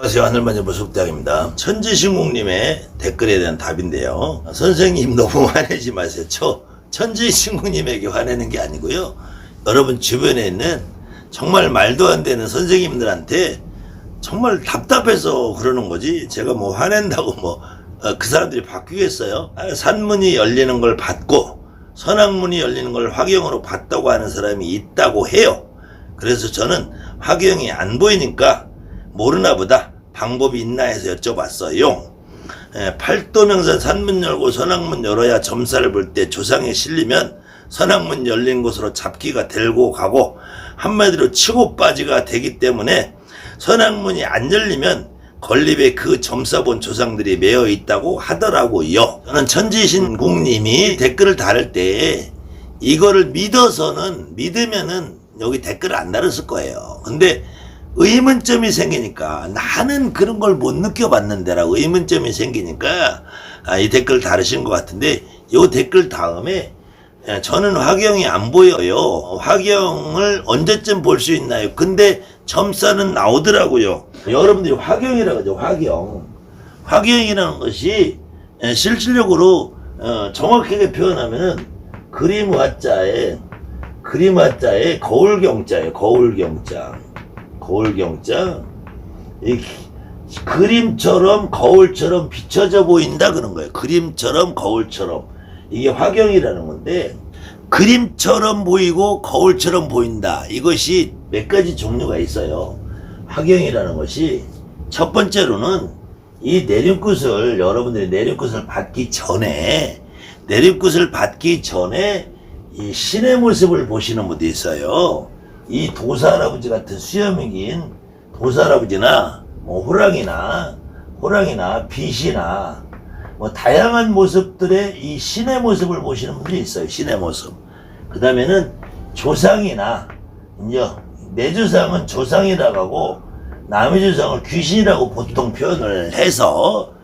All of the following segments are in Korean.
안녕하세요. 하늘만의 보석대학입니다. 천지신국님의 댓글에 대한 답인데요. 선생님 너무 화내지 마세요. 천지신국님에게 화내는 게 아니고요. 여러분 주변에 있는 정말 말도 안 되는 선생님들한테 정말 답답해서 그러는 거지. 제가 뭐 화낸다고 그 사람들이 바뀌겠어요? 산문이 열리는 걸 받고 선악문이 열리는 걸 화경으로 봤다고 하는 사람이 있다고 해요. 그래서 저는 화경이 안 보이니까 모르나 보다 방법이 있나 해서 여쭤봤어요. 팔도명산 산문 열고 선악문 열어야 점사를 볼 때 조상에 실리면 선악문 열린 곳으로 잡기가 들고 가고 한마디로 치고 빠지가 되기 때문에 선악문이 안 열리면 건립에 그 점사 본 조상들이 매여 있다고 하더라고요. 저는 천지신국님이 댓글을 달을 때 이거를 믿으면은 여기 댓글을 안 달았을 거예요. 근데 의문점이 생기니까 나는 그런 걸 못 느껴봤는데라 의문점이 생기니까 이 댓글 다르신 것 같은데 이 댓글 다음에 저는 화경이 안 보여요. 화경을 언제쯤 볼 수 있나요? 근데 점사는 나오더라고요. 여러분들이 화경이라고 하죠. 화경이라는 것이 실질적으로 정확하게 표현하면은 그림 화자에 거울경자예요. 거울경자. 이 그림처럼 거울처럼 비춰져 보인다 그런 거예요. 그림처럼 거울처럼. 이게 화경이라는 건데 그림처럼 보이고 거울처럼 보인다. 이것이 몇 가지 종류가 있어요. 화경이라는 것이 첫 번째로는 이 내림굿을 여러분들이 내림굿을 받기 전에 이 신의 모습을 보시는 분도 있어요. 이 도사할아버지 같은 수염이 긴 도사할아버지나 호랑이나 빛이나 다양한 모습들의 이 신의 모습을 보시는 분들이 있어요. 신의 모습. 그 다음에는 조상이나 이제 내 조상은 조상이라고 하고 남의 조상을 귀신이라고 보통 표현을 해서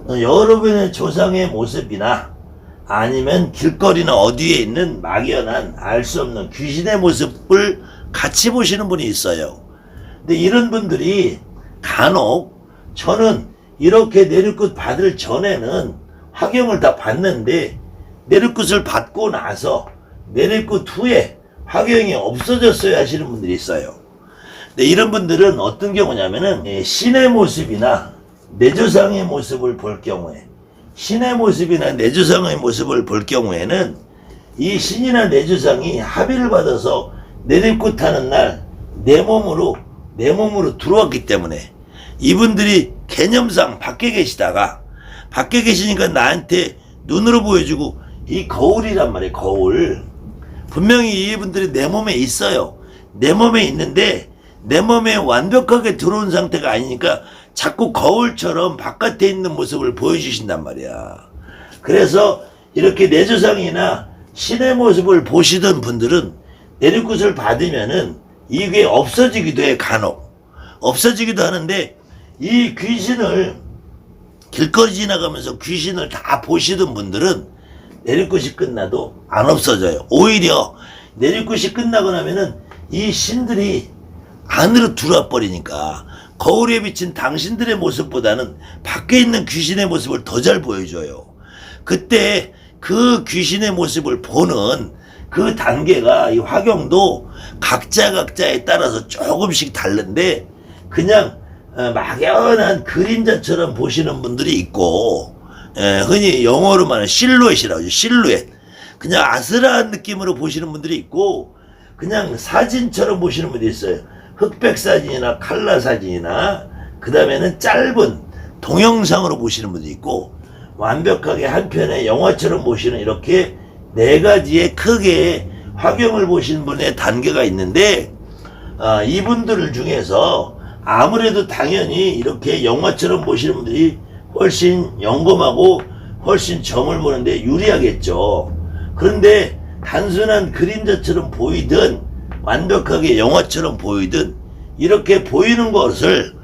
여러분의 조상의 모습이나 아니면 길거리나 어디에 있는 막연한 알 수 없는 귀신의 모습을 같이 보시는 분이 있어요. 근데 이런 분들이 간혹 저는 이렇게 내륙굿 받을 전에는 화경을 다 봤는데 내륙굿을 받고 나서 내륙굿 후에 화경이 없어졌어야 하시는 분들이 있어요. 근데 이런 분들은 어떤 경우냐면은 신의 모습이나 내조상의 모습을 볼 경우에 신의 모습이나 내조상의 모습을 볼 경우에는 이 신이나 내조상이 합의를 받아서 내립굿 하는 날 내 몸으로 들어왔기 때문에 이분들이 개념상 밖에 계시니까 나한테 눈으로 보여주고 이 거울이란 말이에요. 거울. 분명히 이분들이 내 몸에 있어요. 내 몸에 있는데 내 몸에 완벽하게 들어온 상태가 아니니까 자꾸 거울처럼 바깥에 있는 모습을 보여주신단 말이야. 그래서 이렇게 내조상이나 신의 모습을 보시던 분들은 내륙굿을 받으면은 이게 없어지기도 해. 간혹 없어지기도 하는데 이 귀신을 길거리 지나가면서 귀신을 다 보시던 분들은 내륙굿이 끝나도 안 없어져요. 오히려 내륙굿이 끝나고 나면은 이 신들이 안으로 들어와 버리니까 거울에 비친 당신들의 모습보다는 밖에 있는 귀신의 모습을 더 잘 보여줘요. 그때 그 귀신의 모습을 보는 그 단계가 이 화경도 각자에 따라서 조금씩 다른데 그냥 막연한 그림자처럼 보시는 분들이 있고 흔히 영어로 말하는 실루엣이라고 하죠. 실루엣. 그냥 아슬한 느낌으로 보시는 분들이 있고 그냥 사진처럼 보시는 분들이 있어요. 흑백 사진이나 칼라 사진이나 그 다음에는 짧은 동영상으로 보시는 분도 있고 완벽하게 한 편의 영화처럼 보시는 이렇게 네 가지의 크게 화경을 보시는 분의 단계가 있는데 이분들 중에서 아무래도 당연히 이렇게 영화처럼 보시는 분들이 훨씬 영검하고 훨씬 점을 보는데 유리하겠죠. 그런데 단순한 그림자처럼 보이든 완벽하게 영화처럼 보이든 이렇게 보이는 것을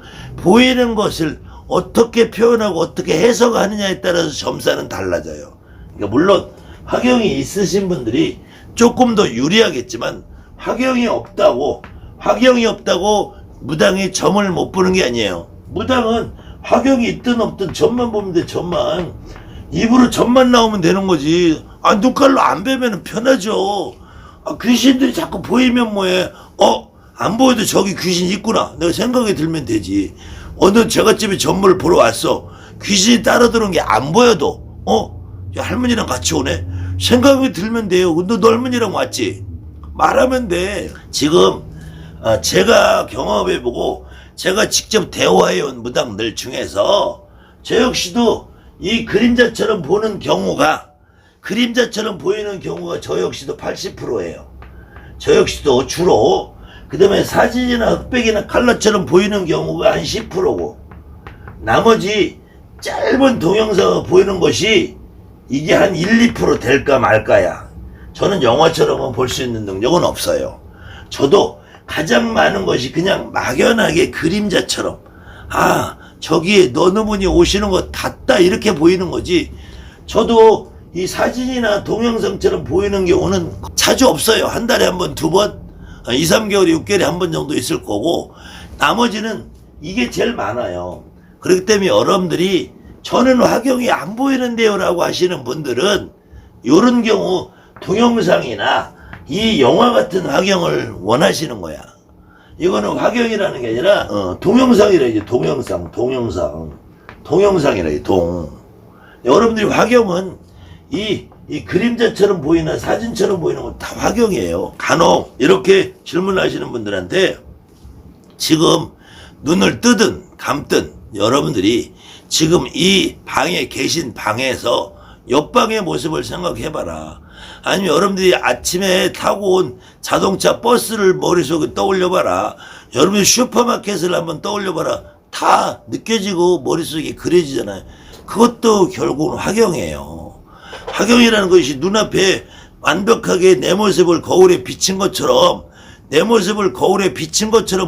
어떻게 표현하고 어떻게 해석하느냐에 따라서 점사는 달라져요. 그러니까 물론 화경이 있으신 분들이 조금 더 유리하겠지만 화경이 없다고 무당히 점을 못 보는 게 아니에요. 무당은 화경이 있든 없든 점만 보면 돼. 점만. 입으로 점만 나오면 되는 거지. 아, 눈깔로 안 뵈면 편하죠. 아, 귀신들이 자꾸 보이면 뭐해. 안 보여도 저기 귀신 있구나. 내가 생각이 들면 되지. 어느 제갓집에 전물을 보러 왔어. 귀신이 따라 들어온 게 안 보여도 야, 할머니랑 같이 오네. 생각이 들면 돼요. 근데 너 할머니랑 왔지? 말하면 돼. 지금 제가 경험해보고 제가 직접 대화해온 무당들 중에서 저 역시도 이 그림자처럼 보는 경우가 저 역시도 80%예요. 저 역시도 주로. 그 다음에 사진이나 흑백이나 칼라처럼 보이는 경우가 한 10%고 나머지 짧은 동영상을 보이는 것이 이게 한 1, 2% 될까 말까야. 저는 영화처럼은 볼 수 있는 능력은 없어요. 저도 가장 많은 것이 그냥 막연하게 그림자처럼 저기에 어느 분이 오시는 것 같다 이렇게 보이는 거지. 저도 이 사진이나 동영상처럼 보이는 경우는 자주 없어요. 한 달에 한 번, 두 번, 2, 3개월에 6개월에 한 번 정도 있을 거고 나머지는 이게 제일 많아요. 그렇기 때문에 여러분들이 저는 화경이 안 보이는데요 라고 하시는 분들은 이런 경우 동영상이나 이 영화 같은 화경을 원하시는 거야. 이거는 화경이라는 게 아니라 동영상이라 이제 동영상이라 이 여러분들이 화경은 이 그림자처럼 보이나 사진처럼 보이는 건 다 화경이에요. 간혹 이렇게 질문하시는 분들한테 지금 눈을 뜨든 감든 여러분들이 지금 이 방에 계신 방에서 옆방의 모습을 생각해봐라. 아니면 여러분들이 아침에 타고 온 자동차 버스를 머릿속에 떠올려봐라. 여러분이 슈퍼마켓을 한번 떠올려봐라. 다 느껴지고 머릿속에 그려지잖아요. 그것도 결국은 화경이에요. 화경이라는 것이 눈앞에 완벽하게 내 모습을 거울에 비친 것처럼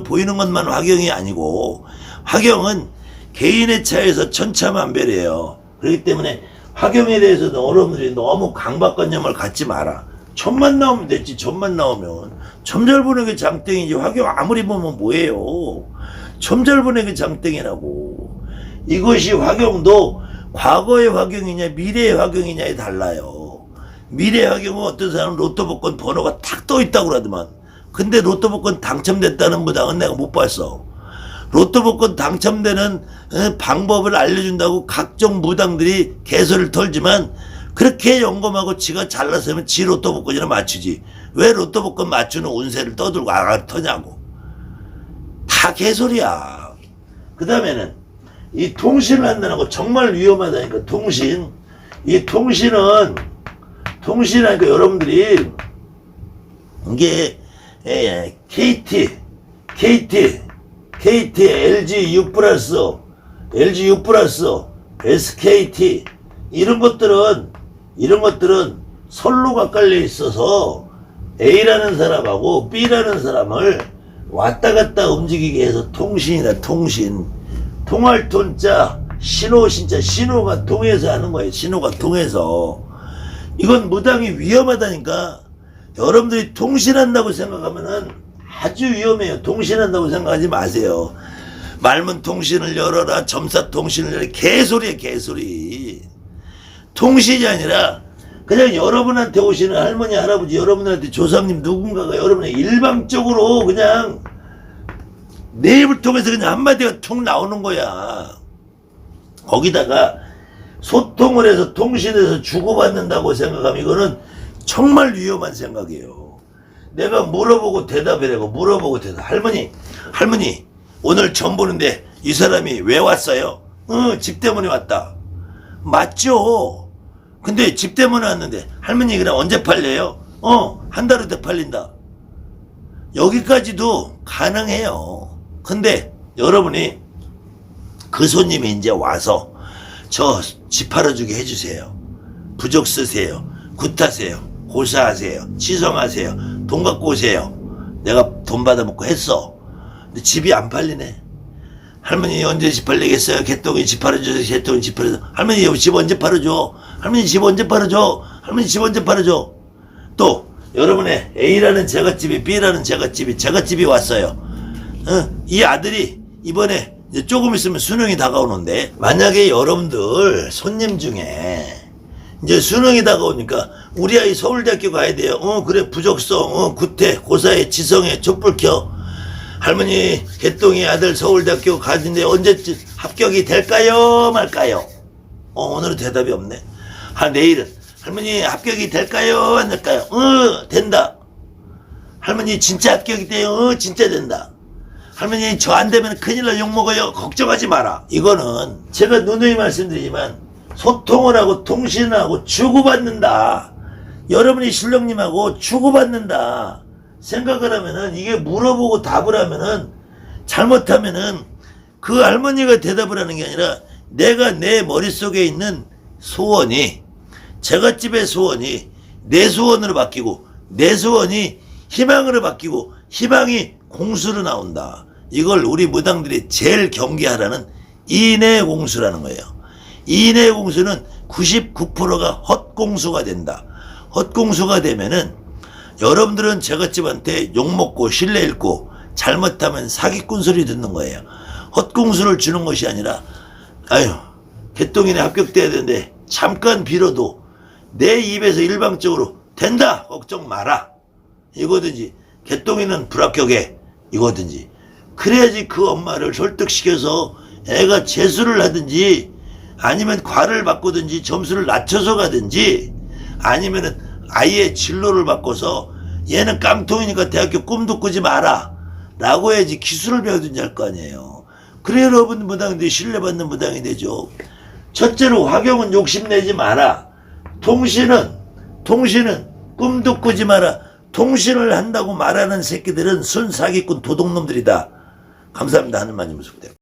보이는 것만 화경이 아니고 화경은 개인의 차에서 천차만별이에요. 그렇기 때문에 화경에 대해서도 여러분들이 너무 강박관념을 갖지 마라. 점만 나오면 됐지. 점만 나오면 점 잘 보는 게 장땡이지. 화경 아무리 보면 뭐예요. 점 잘 보는 게 장땡이라고. 이것이 화경도 과거의 화경이냐 미래의 화경이냐에 달라요. 미래의 화경은 어떤 사람은 로또 복권 번호가 탁 떠있다고 그러더만. 근데 로또 복권 당첨됐다는 무당은 내가 못 봤어. 로또 복권 당첨되는 방법을 알려준다고 각종 무당들이 개소리를 털지만 그렇게 영검하고 지가 잘났으면 지 로또 복권이나 맞추지. 왜 로또 복권 맞추는 운세를 떠들고 터냐고. 다 개소리야. 그 다음에는 이 통신을 한다는 거 정말 위험하다니까. 이 통신하니까 여러분들이 이게 KT, LG U+, SKT 이런 것들은 선로가 깔려 있어서 A라는 사람하고 B라는 사람을 왔다 갔다 움직이게 해서 통신이다. 통할 통자 신호가 통해서 하는 거예요. 신호가 통해서. 이건 무당이 위험하다니까. 여러분들이 통신한다고 생각하면은 아주 위험해요. 통신한다고 생각하지 마세요. 말문 통신을 열어라. 점사 통신을 열어라. 개소리야 개소리. 통신이 아니라 그냥 여러분한테 오시는 할머니 할아버지 여러분한테 조상님 누군가가 여러분의 일방적으로 그냥 내 입을 통해서 그냥 한마디가 툭 나오는 거야. 거기다가 소통을 해서 통신해서 주고받는다고 생각하면 이거는 정말 위험한 생각이에요. 내가 물어보고 대답이라고. 할머니 오늘 점 보는데 이 사람이 왜 왔어요? 집 때문에 왔다. 맞죠? 근데 집 때문에 왔는데 할머니 그럼 언제 팔려요? 한 달 후에 팔린다. 여기까지도 가능해요. 근데 여러분이 그 손님이 이제 와서 저 집 팔아주게 해주세요. 부적 쓰세요. 굿하세요. 고사하세요. 치성하세요. 돈 갖고 오세요. 내가 돈 받아먹고 했어. 근데 집이 안 팔리네. 할머니 언제 집 팔리겠어요? 개똥이 집 팔아주세요. 개똥이 집 팔아줘. 할머니 집 언제 팔아줘? 할머니 집 언제 팔아줘? 할머니 집 언제 팔아줘? 또 여러분의 A라는 제갓집이 B라는 제갓집이 왔어요. 이 아들이 이번에 이제 조금 있으면 수능이 다가오는데, 만약에 여러분들 손님 중에 이제 수능이 다가오니까 우리 아이 서울대학교 가야 돼요. 그래, 부적성, 구태, 고사해, 지성해, 촛불 켜. 할머니, 개똥이 아들 서울대학교 가는데 언제쯤 합격이 될까요? 말까요? 오늘은 대답이 없네. 내일은 할머니 합격이 될까요? 안 될까요? 된다. 할머니 진짜 합격이 돼요? 진짜 된다. 할머니 저 안 되면 큰일 나 욕먹어요. 걱정하지 마라. 이거는 제가 누누이 말씀드리지만 소통을 하고 통신을 하고 주고받는다. 여러분이 신령님하고 주고받는다 생각을 하면은, 이게 물어보고 답을 하면은, 잘못하면은 그 할머니가 대답을 하는 게 아니라 내가 내 머릿속에 있는 소원이, 제갓집의 소원이 내 소원으로 바뀌고, 내 소원이 희망으로 바뀌고, 희망이 공수로 나온다. 이걸 우리 무당들이 제일 경계하라는 인해공수라는 거예요. 인해공수는 99%가 헛공수가 된다. 헛공수가 되면은 여러분들은 제갓집한테 욕먹고 신뢰 잃고 잘못하면 사기꾼 소리 듣는 거예요. 헛공수를 주는 것이 아니라, 아유, 개똥이네 합격돼야 되는데 잠깐 빌어도 내 입에서 일방적으로 된다, 걱정 마라, 이거든지, 개똥이는 불합격해, 이거든지. 그래야지 그 엄마를 설득시켜서 애가 재수를 하든지, 아니면 과를 바꾸든지 점수를 낮춰서 가든지, 아니면은 아예 진로를 바꿔서 얘는 깡통이니까 대학교 꿈도 꾸지 마라 라고 해야지 기술을 배우든지 할 거 아니에요. 그래 여러분 무당들이 신뢰받는 무당이 되죠. 첫째로 화경은 욕심내지 마라. 통신은 꿈도 꾸지 마라. 통신을 한다고 말하는 새끼들은 순사기꾼 도둑놈들이다. 감사합니다. 하늘마님 무속대.